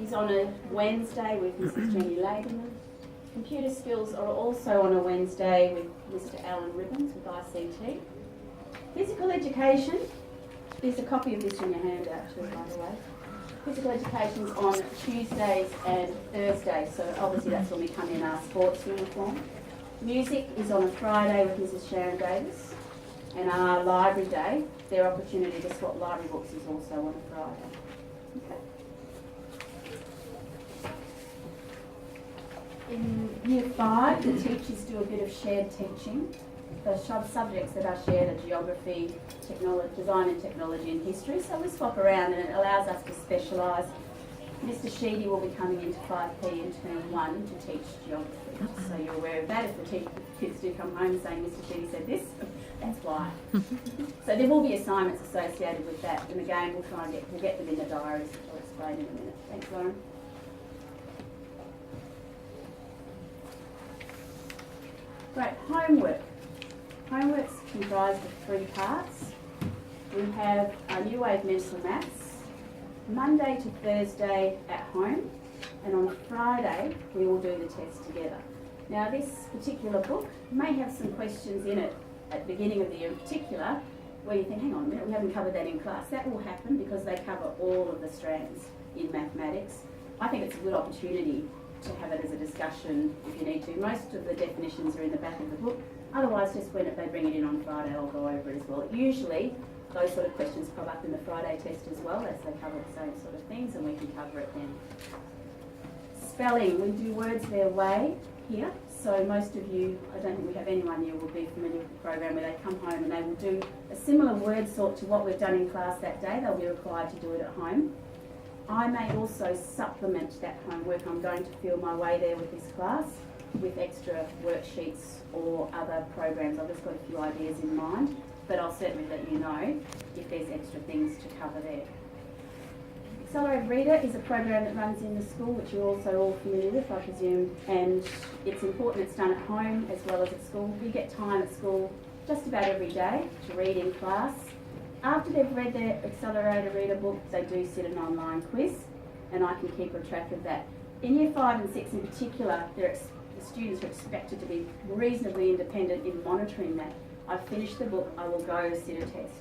is on a Wednesday with Mrs. Jenny Laderman. Computer skills are also on a Wednesday with Mr. Alan Ribbons with ICT. Physical education, there's a copy of this in your handout too, by the way. Physical education is on Tuesdays and Thursdays, so obviously that's when we come in our sports uniform. Music is on a Friday with Mrs. Sharon Davis. And our library day, their opportunity to swap library books is also on a Friday. Okay. In Year 5, the teachers do a bit of shared teaching. The subjects that are shared are geography, design and technology and history, so we swap around and it allows us to specialise. Mr. Sheedy will be coming into 5P in term 1 to teach geography, so you're aware of that. If the kids do come home saying Mr. Sheedy said this, that's why. So there will be assignments associated with that, and again we'll get them in the diaries, which I'll explain in a minute. Thanks, Lauren. Right, homework. Homework's comprised of 3 parts. We have our New Wave Mental Maths, Monday to Thursday at home, and on Friday we will do the test together. Now this particular book may have some questions in it at the beginning of the year in particular, where you think, hang on a minute, we haven't covered that in class. That will happen because they cover all of the strands in mathematics. I think it's a good opportunity to have it as a discussion if you need to. Most of the definitions are in the back of the book. Otherwise, just when they bring it in on Friday, I'll go over it as well. Usually, those sort of questions pop up in the Friday test as well, as they cover the same sort of things, and we can cover it then. Spelling, we do words their way here. So most of you, I don't think we have anyone here will be familiar with the program where they come home and they will do a similar word sort to what we've done in class that day. They'll be required to do it at home. I may also supplement that homework. I'm going to feel my way there with this class with extra worksheets or other programs. I've just got a few ideas in mind, but I'll certainly let you know if there's extra things to cover there. Accelerated Reader is a program that runs in the school, which you're also all familiar with, I presume, and it's important it's done at home as well as at school. We get time at school just about every day to read in class. After they've read their Accelerated Reader book, they do sit an online quiz, and I can keep a track of that. In Year 5 and 6 in particular, the students are expected to be reasonably independent in monitoring that. I've finished the book, I will go sit a test.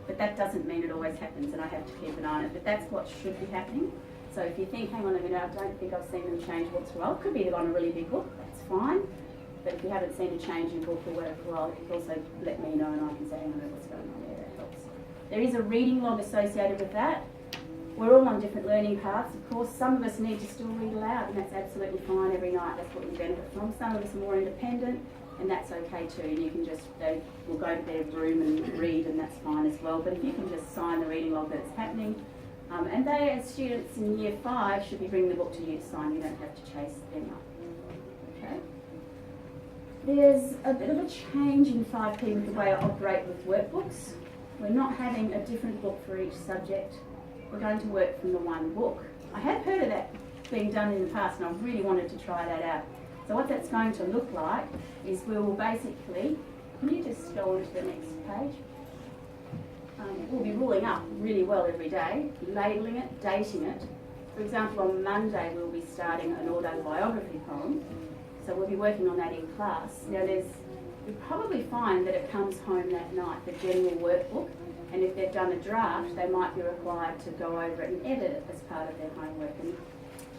But that doesn't mean it always happens and I have to keep an eye on it. But that's what should be happening. So if you think, hang on a minute, I don't think I've seen them change books for a while. It could be they're on a really big book, that's fine. But if you haven't seen a change in book or whatever for a while, you can also let me know and I can say, hang on, what's going on there, that helps. There is a reading log associated with that. We're all on different learning paths. Of course, some of us need to still read aloud, and that's absolutely fine every night. That's what we benefit from. Some of us are more independent, and that's okay too. And you can just, they will go to their room and read, and that's fine as well. But if you can just sign the reading log that it's happening, and they, as students in Year 5, should be bringing the book to you to sign. You don't have to chase them up. Okay. There's a bit of a change in 5P with the way I operate with workbooks. We're not having a different book for each subject. We're going to work from the one book. I have heard of that being done in the past, and I really wanted to try that out. So what that's going to look like is we will basically, can you just go on to the next page? We'll be ruling up really well every day, labelling it, dating it. For example, on Monday we'll be starting an autobiography poem, so we'll be working on that in class. Now you'll probably find that it comes home that night, the general workbook, and if they've done a draft, they might be required to go over it and edit it as part of their homework. And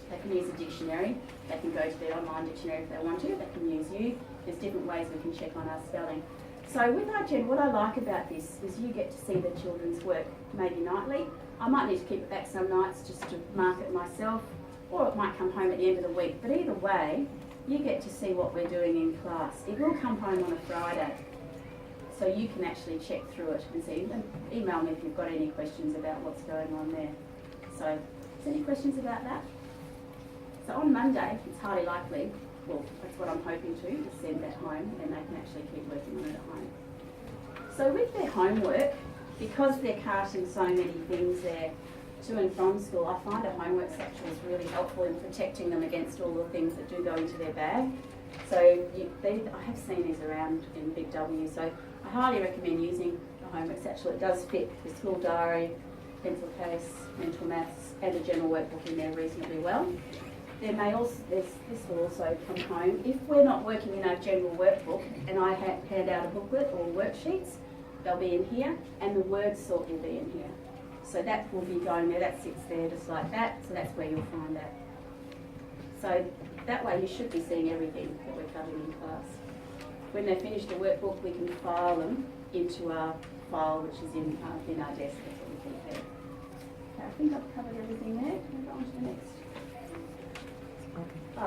they can use a dictionary, they can go to their online dictionary if they want to, they can use you. There's different ways we can check on our spelling. So with iGen, what I like about this is you get to see the children's work maybe nightly. I might need to keep it back some nights just to mark it myself, or it might come home at the end of the week. But either way, you get to see what we're doing in class. It will come home on a Friday, so you can actually check through it and see, and email me if you've got any questions about what's going on there. So, is there any questions about that? So on Monday, it's highly likely, well, that's what I'm hoping to send that home, and they can actually keep working on it at home. So with their homework, because they're carting so many things there to and from school, I find a homework satchel is really helpful in protecting them against all the things that do go into their bag. So I have seen these around in Big W, so I highly recommend using the homework satchel. It does fit the school diary, pencil case, mental maths, and a general workbook in there reasonably well. There may also, this will also come home. If we're not working in our general workbook and I hand out a booklet or worksheets, they'll be in here, and the word sort will be in here. So that will be going there, that sits there just like that, so that's where you'll find that. So that way you should be seeing everything that we're covering in class. When they finish the workbook, we can file them into our file, which is in our desk. That's what we keep there. Okay, I think I've covered everything there. Can we go on to the next?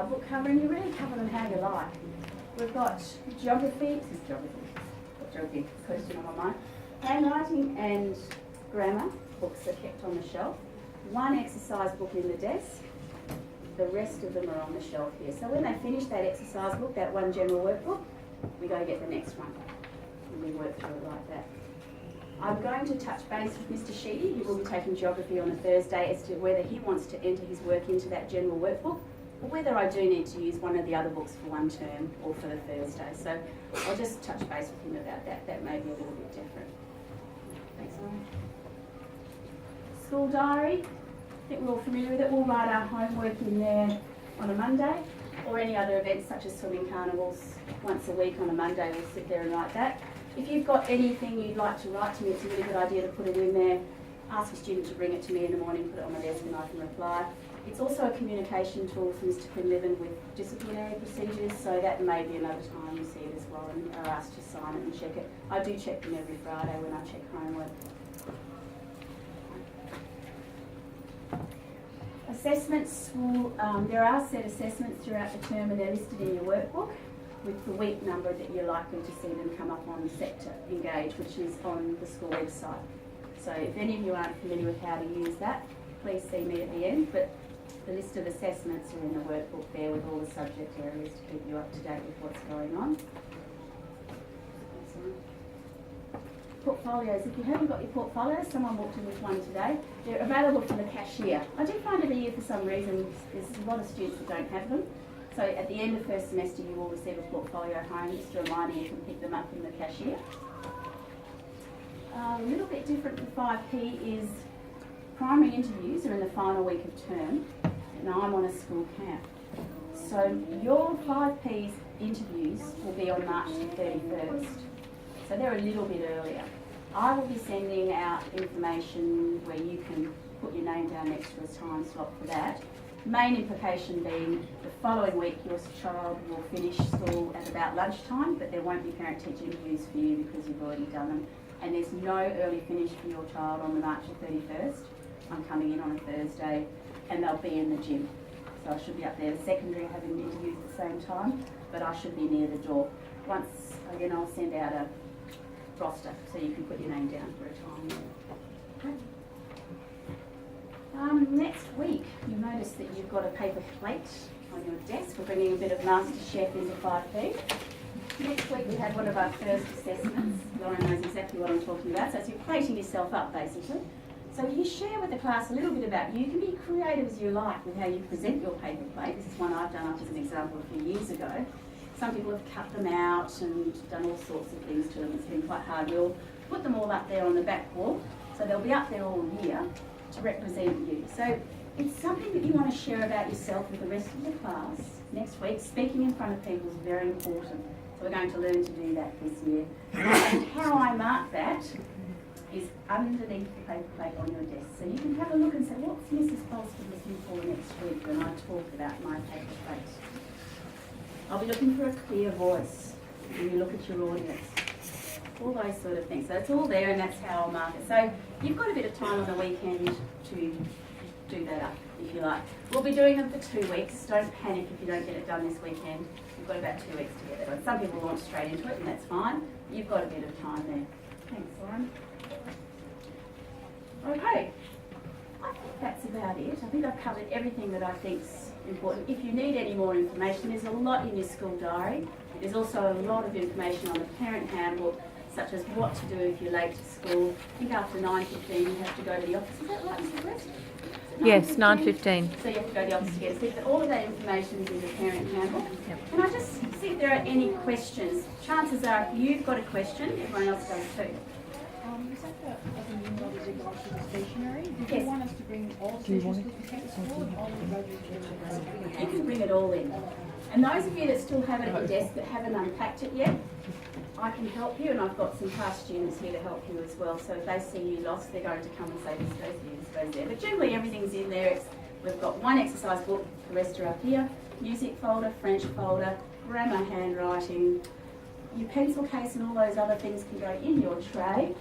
Book covering, you really cover them how you like. We've got geography, this is geography, got geography question on my mind. Handwriting and grammar books are kept on the shelf. One exercise book in the desk, the rest of them are on the shelf here. So when they finish that exercise book, that one general workbook, we go get the next one. And we work through it like that. I'm going to touch base with Mr. Sheedy, who will be taking geography on a Thursday, as to whether he wants to enter his work into that general workbook, or whether I do need to use one of the other books for one term or for the Thursday. So I'll just touch base with him about that. That may be a little bit different. Thanks, Lauren. School diary, I think we're all familiar with it. We'll write our homework in there on a Monday, or any other events such as swimming carnivals. Once a week on a Monday we'll sit there and write that. If you've got anything you'd like to write to me, it's a really good idea to put it in there. Ask a student to bring it to me in the morning, put it on my desk and I can reply. It's also a communication tool for Mr. Quinlivan with disciplinary procedures, so that may be another time you see it as well and are asked to sign it and check it. I do check them every Friday when I check homework. Assessments will, there are set assessments throughout the term and they're listed in your workbook with the week number that you're likely to see them come up on Sector Engage, which is on the school website. So if any of you aren't familiar with how to use that, please see me at the end. But the list of assessments are in the workbook there with all the subject areas to keep you up to date with what's going on. Portfolios. If you haven't got your portfolios, someone walked in with one today. They're available for the cashier. I do find every year for some reason there's a lot of students that don't have them. So at the end of first semester you will receive a portfolio home, just a reminder you can pick them up from the cashier. A little bit different for 5P is primary interviews are in the final week of term and I'm on a school camp. So your 5P's interviews will be on March the 31st. So they're a little bit earlier. I will be sending out information where you can put your name down next to a time slot for that. Main implication being the following week your child will finish school at about lunchtime, but there won't be parent-teacher interviews for you because you've already done them. And there's no early finish for your child on the March the 31st. I'm coming in on a Thursday and they'll be in the gym. So I should be up there. The secondary are having interviews at the same time, but I should be near the door. Once again, I'll send out a roster so you can put your name down for a time. Okay. Next week, you'll notice that you've got a paper plate on your desk. We're bringing a bit of Master Chef into 5P. Next week we have one of our first assessments. Lauren knows exactly what I'm talking about. So it's you're plating yourself up basically. So you share with the class a little bit about you. You can be creative as you like with how you present your paper plate. This is one I've done up as an example a few years ago. Some people have cut them out and done all sorts of things to them. It's been quite hard. We'll put them all up there on the back wall. So they'll be up there all year to represent you. So it's something that you want to share about yourself with the rest of the class next week. Speaking in front of people is very important. So we're going to learn to do that this year. And how I mark that is underneath the paper plate on your desk. So you can have a look and say, what's Mrs. Bolsford looking for next week when I talk about my paper plate? I'll be looking for a clear voice when you look at your audience. All those sort of things. So it's all there and that's how I'll mark it. So you've got a bit of time on the weekend to do that up, if you like. We'll be doing them for 2 weeks. Don't panic if you don't get it done this weekend. You've got about 2 weeks to get it done. Some people launch straight into it and that's fine. You've got a bit of time there. Thanks, Lauren. Okay, I think that's about it. I think I've covered everything that I think's important. If you need any more information, there's a lot in your school diary. There's also a lot of information on the parent handbook, such as what to do if you're late to school. I think after 9:15 you have to go to the office. Is that right, Mr. West? Yes, 9:15. So you have to go to the office to get it. So all of that information is in the parent handbook. Yep. Can I just see if there are any questions? Chances are if you've got a question, everyone else does too. As an email with regards to the stationery, did Yes. you want us to bring all stations with the text or all the graduate You can bring it all in. And those of you that still have it at your desk that haven't unpacked it yet, I can help you, and I've got some past students here to help you as well. So if they see you lost, they're going to come and say this goes here, this goes there. But generally everything's in there. We've got one exercise book, the rest are up here. Music folder, French folder, grammar, handwriting. Your pencil case and all those other things can go in your tray.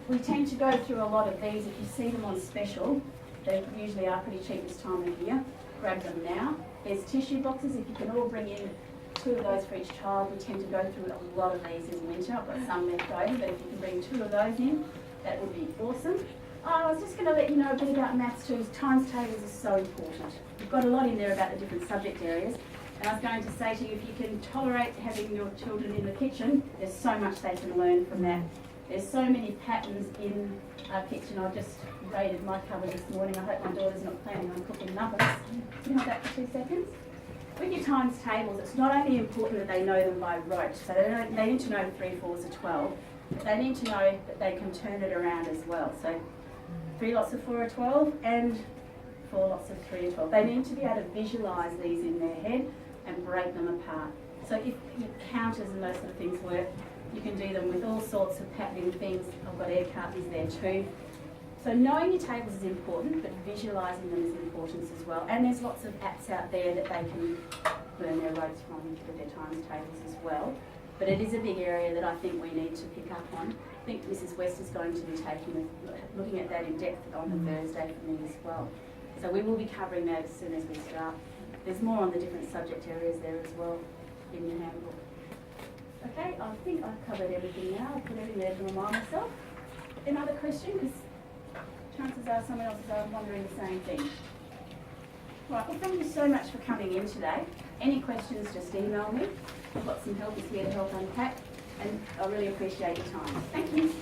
We tend to go through a lot of these. If you see them on special, they usually are pretty cheap this time of year. Grab them now. There's tissue boxes. If you can all bring in 2 of those for each child, we tend to go through a lot of these in winter. I've got some left over, but if you can bring 2 of those in, that would be awesome. Oh, I was just going to let you know a bit about maths too. Times tables are so important. We've got a lot in there about the different subject areas. And I was going to say to you, if you can tolerate having your children in the kitchen, there's so much they can learn from that. There's so many patterns in our kitchen. I just raided my cupboard this morning. I hope my daughter's not planning on cooking nuggets. Can you hold that for 2 seconds? With your times tables, it's not only important that they know them by rote, so they need to know 3 4s are 12, but they need to know that they can turn it around as well. So 3 lots of 4 are 12 and 4 lots of 3 are 12. They need to be able to visualise these in their head and break them apart. So if your counters and those sort of things work, you can do them with all sorts of patterning things. I've got air cartons there too. So knowing your tables is important, but visualising them is important as well. And there's lots of apps out there that they can learn their rotes from with their times tables as well. But it is a big area that I think we need to pick up on. I think Mrs. West is going to be looking at that in depth on the Thursday for me as well. So we will be covering that as soon as we start. There's more on the different subject areas there as well in your handbook. Okay, I think I've covered everything now. I'll put everything there to remind myself. Any other questions? Chances are someone else is wondering the same thing. Right, well thank you so much for coming in today. Any questions, just email me. I've got some helpers here to help unpack, and I really appreciate your time. Thank you.